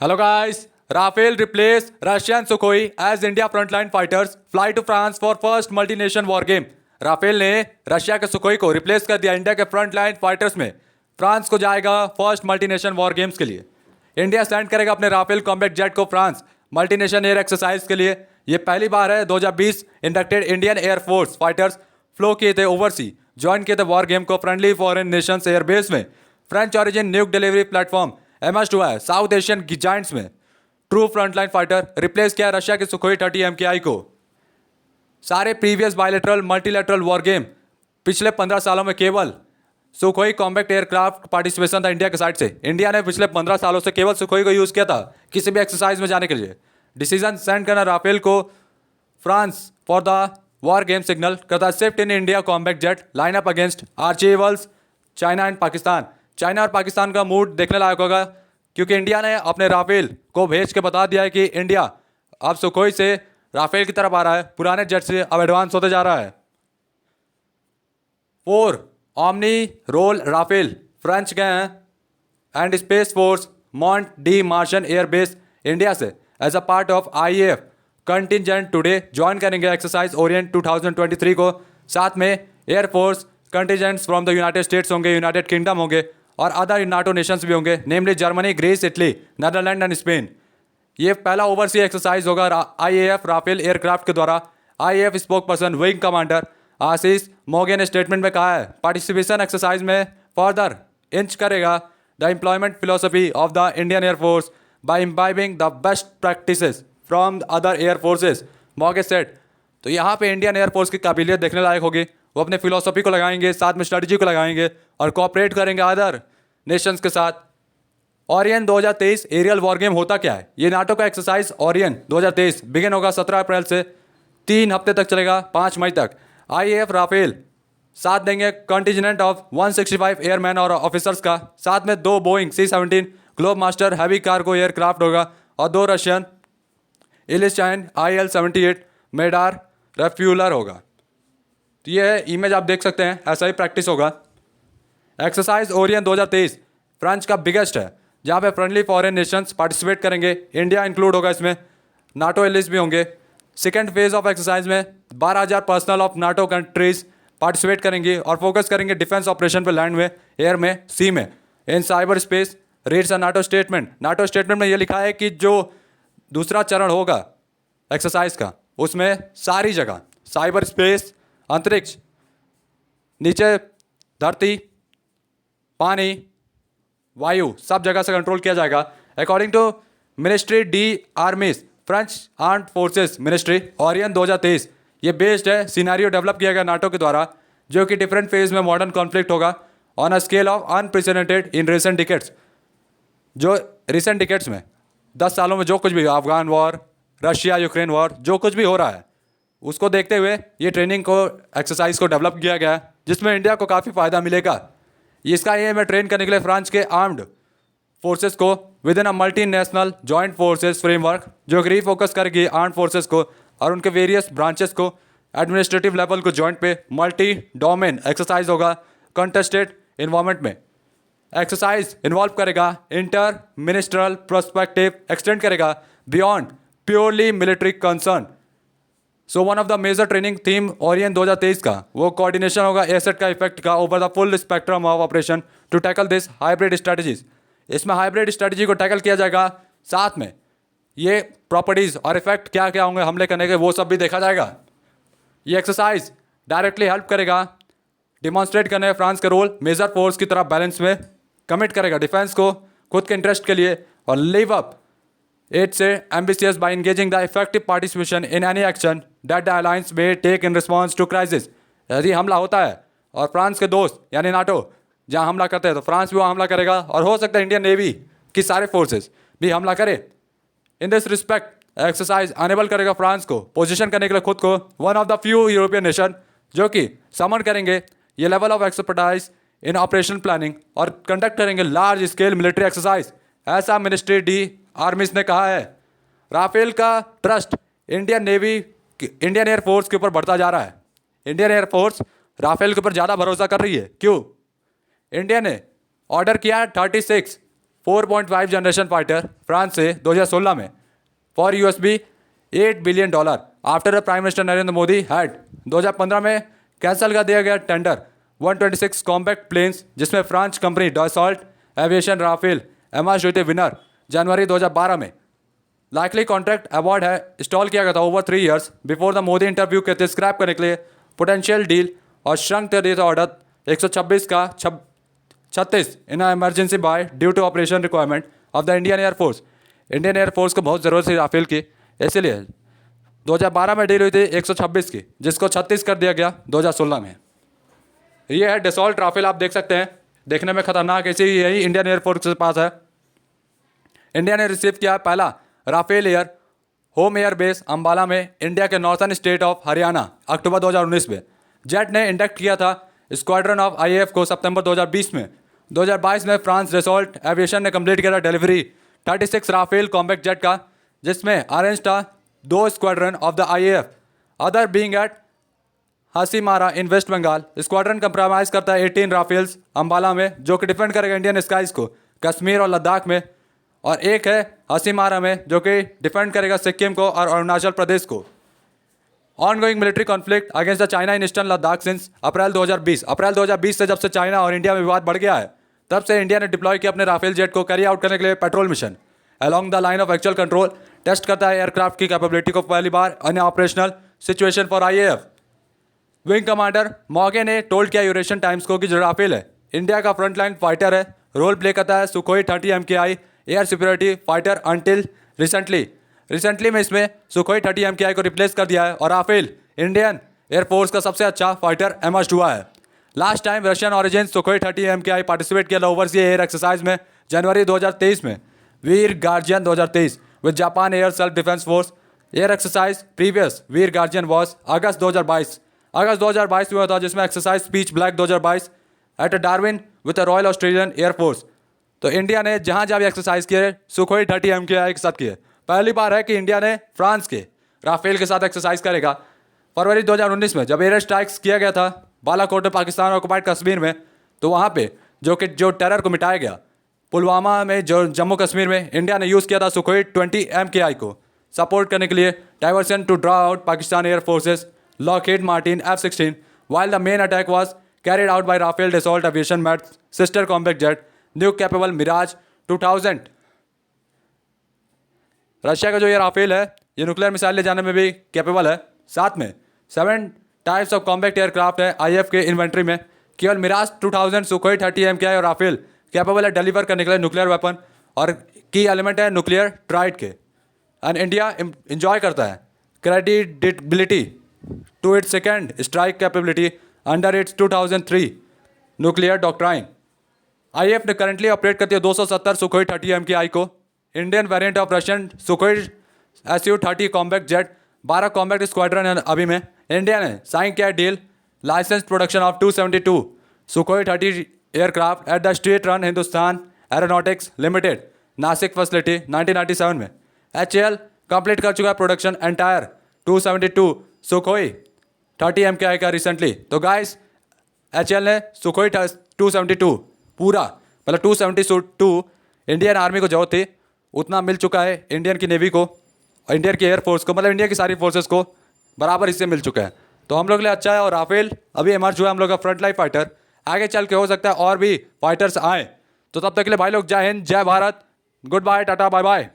Hello guys, Rafael replaced Russian Sukhoi as India frontline fighters fly to France for first multi-nation war game. Rafale ने Russia के Sukhoi को replace कर दिया India के frontline fighters में। France को जाएगा फर्स्ट मल्टीनेशन वॉर गेम्स के लिए। इंडिया सेंड करेगा अपने राफेल कॉम्बैट जेट को फ्रांस मल्टीनेशन एयर एक्सरसाइज के लिए। ये पहली बार है 2020 inducted Indian air force fighters flow किए थे ओवरसी, ज्वाइन किए थे वॉर गेम को फ्रेंडली फॉरेन नेशंस एयरबेस में। French origin न्यूक delivery platform MS-2 है साउथ एशियन जाइंट्स में। ट्रू फ्रंटलाइन फाइटर रिप्लेस किया रशिया के सुखोई 30 MKI को। सारे previous bilateral multilateral war game पिछले 15 सालों में केवल सुखोई कॉम्बैक्ट एयरक्राफ्ट पार्टिसिपेशन था इंडिया के साइड से। इंडिया ने पिछले 15 सालों से केवल सुखोई को यूज़ किया था किसी भी एक्सरसाइज में जाने के लिए। डिसीजन सेंड करना राफेल को France for the war game signal करता है shift in India combat jet line up against archrivals China and Pakistan. China और पाकिस्तान का मूड देखने लायक होगा क्योंकि इंडिया ने अपने राफेल को भेज के बता दिया है कि इंडिया अब सुखोई से राफेल की तरफ आ रहा है, पुराने जेट से अब एडवांस होते जा रहा है। 4 ओमनी रोल राफेल फ्रेंच गए हैं and space force Mont de Marsan airbase India से as a part of IAF contingent today join करेंगे एक्सरसाइज ओरिएंट 2023 को। साथ में air force contingents from the United States होंगे, यूनाइटेड किंगडम होंगे और अदर नाटो नेशंस भी होंगे, namely Germany, Greece, Italy, Netherland and Spain. ये पहला ओवरसी एक्सरसाइज होगा IAF राफेल एयरक्राफ्ट के द्वारा। IAF spokesperson wing commander Ashish Moge ने स्टेटमेंट में कहा है पार्टिसिपेशन एक्सरसाइज में फर्दर इंच करेगा the employment philosophy of the Indian air force by imbibing the best practices from other air forces, Moge said. तो यहाँ पे इंडियन एयरफोर्स की काबिलियत देखने लायक होगी। वो अपने फिलोसफी को लगाएंगे, साथ में स्ट्रेटजी को लगाएंगे और कोऑपरेट करेंगे अदर नेशंस के साथ। ओरियन 2023 एरियल वॉर गेम होता क्या है? ये नाटो का एक्सरसाइज ओरियन 2023 बिगिन होगा 17 अप्रैल से 3 हफ्ते तक चलेगा 5 मई तक। IAF राफेल साथ देंगे कंटिजेंट ऑफ 165 एयरमैन और ऑफिसर्स का, साथ में 2 Boeing C-17 globe master heavy cargo aircraft होगा और 2 रशियन इलिस्टाइन IL-78 मेडार रेफ्यूलर होगा। तो ये इमेज आप देख सकते हैं, ऐसा ही प्रैक्टिस होगा। एक्सरसाइज ओरियन 2023 फ्रांस का बिगेस्ट है जहाँ पे फ्रेंडली फॉरेन नेशंस पार्टिसिपेट करेंगे, इंडिया इंक्लूड होगा इसमें, नाटो एलिस भी होंगे। सेकेंड फेज ऑफ एक्सरसाइज में 12,000 personnel of NATO countries participate करेंगे और फोकस करेंगे डिफेंस ऑपरेशन पे लैंड में, एयर में, सी में, in cyber space. Reads a NATO statement. NATO statement में ये लिखा है कि जो दूसरा चरण होगा एक्सरसाइज का उसमें सारी जगह साइबर स्पेस, अंतरिक्ष, नीचे धरती, पानी, वायु, सब जगह से कंट्रोल किया जाएगा। अकॉर्डिंग टू मिनिस्ट्री डी आर्मीज French armed forces ministry, Orion 2023 ये बेस्ड है सिनेरियो डेवलप किया गया नाटो के द्वारा जो कि डिफरेंट फेज में मॉडर्न कॉन्फ्लिक्ट होगा on a scale of unprecedented in recent decades. जो रिसेंट डिकेट्स में 10 सालों में जो कुछ भी, Afghan war, Russia Ukraine war, जो कुछ भी हो रहा है उसको देखते हुए ये ट्रेनिंग को, एक्सरसाइज को डेवलप किया गया है जिसमें इंडिया को काफ़ी फ़ायदा मिलेगा। इसका एम है ट्रेन करने के लिए फ्रांस के आर्म्ड फोर्सेस को within a multinational joint forces framework जो कि रीफोकस करेगी आर्म्ड फोर्सेस को और उनके वेरियस ब्रांचेस को, एडमिनिस्ट्रेटिव लेवल को जॉइंट पे मल्टी डोमेन एक्सरसाइज होगा कंटेस्टेड इन्वायरमेंट में। एक्सरसाइज इन्वॉल्व करेगा इंटर मिनिस्ट्रल पर्सपेक्टिव, एक्सटेंड करेगा beyond purely military concern. So one of the major training theme Orion 2023 का वो कोऑर्डिनेशन होगा एसेट का इफेक्ट का over the full spectrum of operation to tackle this hybrid strategies. इसमें hybrid strategy को tackle किया जाएगा, साथ में ये प्रॉपर्टीज और इफेक्ट क्या क्या होंगे हमले करने के वो सब भी देखा जाएगा। ये एक्सरसाइज डायरेक्टली हेल्प करेगा डिमॉन्स्ट्रेट करने फ्रांस का रोल मेजर फोर्स की तरह बैलेंस में, कमिट करेगा डिफेंस को खुद के इंटरेस्ट के लिए और live up its ambitious by engaging the effective participation in any action that the alliance may take in response to crisis. यदि हमला होता है और फ्रांस के दोस्त यानी नाटो जहां हमला करते हैं तो फ्रांस भी वहाँ हमला करेगा और हो सकता है इंडियन नेवी की सारे फोर्सेस भी हमला करे। In this respect exercise enable करेगा फ्रांस को पोजीशन करने के लिए खुद को one of the few European nation जो कि समन करेंगे ये level of expertise in operation planning और कंडक्ट करेंगे लार्ज स्केल मिलिट्री एक्सरसाइज, ऐसा मिनिस्ट्री डी आर्मीज ने कहा है। राफेल का trust Indian Navy, Indian Air Force के ऊपर बढ़ता जा रहा है। इंडियन एयरफोर्स राफेल के ऊपर ज़्यादा भरोसा कर रही है। क्यों? इंडिया ने ऑर्डर किया 36 4.5 जनरेशन फाइटर फ्रांस से 2016 में for USD $8 billion after the prime minister Narendra Modi had 2015 में कैंसिल कर दिया गया टेंडर 126 कॉम्पैक्ट प्लेन्स जिसमें France company Dassault Aviation Rafale M R winner जनवरी 2012 में लाइकली कॉन्ट्रैक्ट अवार्ड है इंस्टॉल किया गया था over 3 years before the Modi interview के थे स्क्रैप करने के लिए पोटेंशियल डील और श्रंक कर दिया था ऑर्डर 126 का 36 in emergency buy due to operation requirement of the Indian air force. Indian air force को बहुत ज़रूरत थी राफेल की, इसीलिए 2012 में डील हुई थी 126 की जिसको 36 कर दिया गया 2016 में। ये है डसॉल्ट राफेल, आप देख सकते हैं देखने में खतरनाक, इसी यही इंडियन एयरफोर्स के पास है। इंडिया ने रिसीव किया पहला Rafale air home air base Ambala में इंडिया के northern state of Haryana October 2019 में। जेट ने इंडक्ट किया था स्क्वाड्रन ऑफ आईएएफ को सितंबर 2020 में। 2022 में फ्रांस डसॉल्ट एविएशन ने कंप्लीट किया था डिलीवरी 36 राफेल कॉम्पैक्ट जेट का, जिसमें अरेंज था 2 squadron of the IAF other being at Hasimara in West Bengal. Squadron compromise करता है 18 राफेल्स अंबाला में जो कि डिफेंड करेगा इंडियन स्काइज को कश्मीर और लद्दाख में, और एक है हासीमारा में जो कि डिफेंड करेगा सिक्किम को और अरुणाचल प्रदेश को। On going military conflict against the China in eastern Ladakh since April 2020 से जब से चाइना और इंडिया में विवाद बढ़ गया है तब से इंडिया ने डिप्लॉय किया अपने राफेल जेट को कैरी आउट करने के लिए patrol mission along the line of actual control. Test करता है एयरक्राफ्ट की कैपेबिलिटी को पहली बार in operational situation for IAF. Wing commander Moge ने टोल्ड किया यूरेशियन टाइम्स को कि जो राफेल है इंडिया का फ्रंटलाइन फाइटर है, रोल प्ले करता है Sukhoi 30 MKI air superiority fighter until recently में इसमें सुखोई 30 MKI को रिप्लेस कर दिया है और राफेल इंडियन एयरफोर्स का सबसे अच्छा फाइटर एमर्ज हुआ है। Last time Russian origin Sukhoi 30 MKI participate किया था ओवरसीज एयर एक्सरसाइज में जनवरी 2023 में। Veer guardian 2023 with Japan air self defence force air exercise previous Veer guardian was अगस्त 2022 में हुआ था, जिसमें exercise pitch black 2022 at Darwin with royal Australian air force. तो इंडिया ने जहां जहां भी एक्सरसाइज किए सुखोई 30 MKI के साथ किए। पहली बार है कि इंडिया ने फ्रांस के राफेल के साथ एक्सरसाइज करेगा। फरवरी 2019 में जब एयर स्ट्राइक्स किया गया था बालाकोट में पाकिस्तान ऑक्युपाइड कश्मीर में, तो वहाँ पे जो टेरर को मिटाया गया पुलवामा में जो जम्मू कश्मीर में, इंडिया ने यूज़ किया था सुखोई 20 MKI को सपोर्ट करने के लिए diversion to draw out Pakistan air forces Lockheed Martin F-16 while the main attack was carried out by Rafale Dassault Aviation MET's sister combat jet nuke capable Mirage 2000। Russia का जो ये Rafale है ये nuclear missile ले जाने में भी capable है। साथ में 7 टाइप्स ऑफ कॉम्पैक्ट एयरक्राफ्ट है आईएफ के इन्वेंट्री में। केवल मिराज 2000 सुखोई 30 MKI और राफेल कैपेबल है डिलीवर करने के लिए न्यूक्लियर वेपन, और की एलिमेंट है न्यूक्लियर ट्राइड के। एंड इंडिया इंजॉय करता है credibility to its second strike capability under its 2003 nuclear doctrine. IAF ने करंटली ऑपरेट करती है 270 सुखोई 30 MKI को। Indian variant of Russian Sukhoi Su-30 compact jet 12 compact squadron है अभी में। इंडिया ने साइन किया deal license production of 272 Sukhoi 30 aircraft at the state run Hindustan Aeronautics Limited Nashik facility 1997 में। HAL कंप्लीट कर चुका है प्रोडक्शन एंटायर 272 सुखोई 30 MKI का रिसेंटली। तो गाइस HAL ने सुखोई 272 पूरा मतलब 272 इंडियन आर्मी को जरूरत थी उतना मिल चुका है इंडियन की नेवी को, इंडियन की एयरफोर्स को, मतलब इंडिया की सारी फोर्सेस को बराबर हिस्से मिल चुका है। तो हम लोग के लिए अच्छा है। और राफेल अभी इमर्ज हुआ है हम लोग का फ्रंट लाइन फाइटर, आगे चल के हो सकता है और भी फाइटर्स आए। तो तब तक के लिए भाई लोग जय हिंद, जय Bharat, good bye, tata, bye bye.